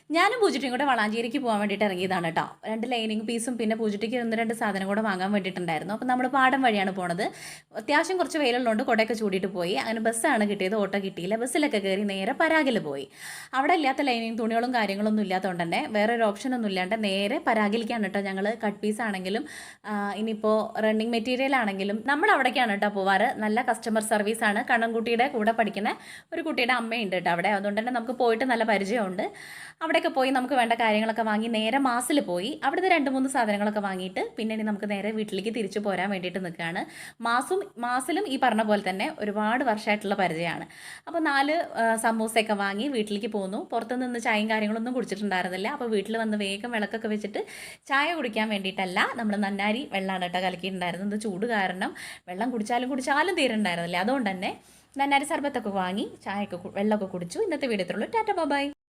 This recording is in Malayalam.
ഞാനും പൂജട്ടിയും കൂടെ വളാഞ്ചേരിക്ക് പോകാൻ വേണ്ടിയിട്ട് ഇറങ്ങിയതാണ് കേട്ടോ. 2 ലൈനിങ് പീസും പിന്നെ പൂജട്ടിക്ക് 1-2 സാധനം കൂടെ വാങ്ങാൻ വേണ്ടിയിട്ടുണ്ടായിരുന്നു. അപ്പോൾ നമ്മൾ പാടം വഴിയാണ് പോണത്. അത്യാവശ്യം കുറച്ച് വെയിലുള്ളതുകൊണ്ട് കുടയൊക്കെ ചൂടിയിട്ട് പോയി. അങ്ങനെ ബസ്സാണ് കിട്ടിയത്, ഓട്ടോ കിട്ടിയില്ല. ബസ്സിലൊക്കെ കയറി നേരെ പരാഗിൽ പോയി. അവിടെ ഇല്ലാത്ത ലൈനിങ് തുണികളും കാര്യങ്ങളൊന്നും ഇല്ലാത്തതുകൊണ്ട് തന്നെ വേറൊരു ഓപ്ഷനൊന്നും ഇല്ലാണ്ട് നേരെ പരാഗിലേക്കാണ് കേട്ടോ ഞങ്ങൾ. കട്ട് പീസ് ആണെങ്കിലും ഇനിയിപ്പോൾ റണ്ണിങ് മെറ്റീരിയൽ ആണെങ്കിലും നമ്മൾ അവിടേക്കാണ് കേട്ടോ പോവാറ്. നല്ല കസ്റ്റമർ സർവീസാണ്. കണ്ണൻകുട്ടിയുടെ കൂടെ പഠിക്കുന്ന ഒരു കുട്ടിയുടെ അമ്മയുണ്ട് കേട്ടോ അവിടെ. അതുകൊണ്ട് തന്നെ നമുക്ക് പോയിട്ട് നല്ല പരിചയമുണ്ട്. അവിടെയൊക്കെ പോയി നമുക്ക് വേണ്ട കാര്യങ്ങളൊക്കെ വാങ്ങി നേരെ മാസിൽ പോയി അവിടുന്ന് 2-3 സാധനങ്ങളൊക്കെ വാങ്ങിയിട്ട് പിന്നെ ഇനി നമുക്ക് നേരെ വീട്ടിലേക്ക് തിരിച്ചു പോരാൻ വേണ്ടിയിട്ട് നിൽക്കുകയാണ്. മാസിലും ഈ പറഞ്ഞ പോലെ തന്നെ ഒരുപാട് വർഷമായിട്ടുള്ള പരിചയമാണ്. അപ്പോൾ 4 സമൂസയൊക്കെ വാങ്ങി വീട്ടിലേക്ക് പോന്നു. പുറത്തു നിന്ന് ചായയും കാര്യങ്ങളൊന്നും കുടിച്ചിട്ടുണ്ടായിരുന്നില്ല. അപ്പോൾ വീട്ടിൽ വന്ന് വേഗം വിളക്കൊക്കെ വെച്ചിട്ട് ചായ കുടിക്കാൻ വേണ്ടിയിട്ടല്ല, നമ്മൾ നന്നാരി വെള്ളമാണ് കേട്ടോ കലക്കിയിട്ടുണ്ടായിരുന്നത്. ചൂട് കാരണം വെള്ളം കുടിച്ചാലും തീരുന്നുണ്ടായിരുന്നില്ല. അതുകൊണ്ട് തന്നെ നന്നാരി സർബത്തൊക്കെ വാങ്ങി ചായയൊക്കെ വെള്ളമൊക്കെ കുടിച്ചു. ഇന്നത്തെ വീഡിയോ ഇത്രയുള്ളൂ. Tata by.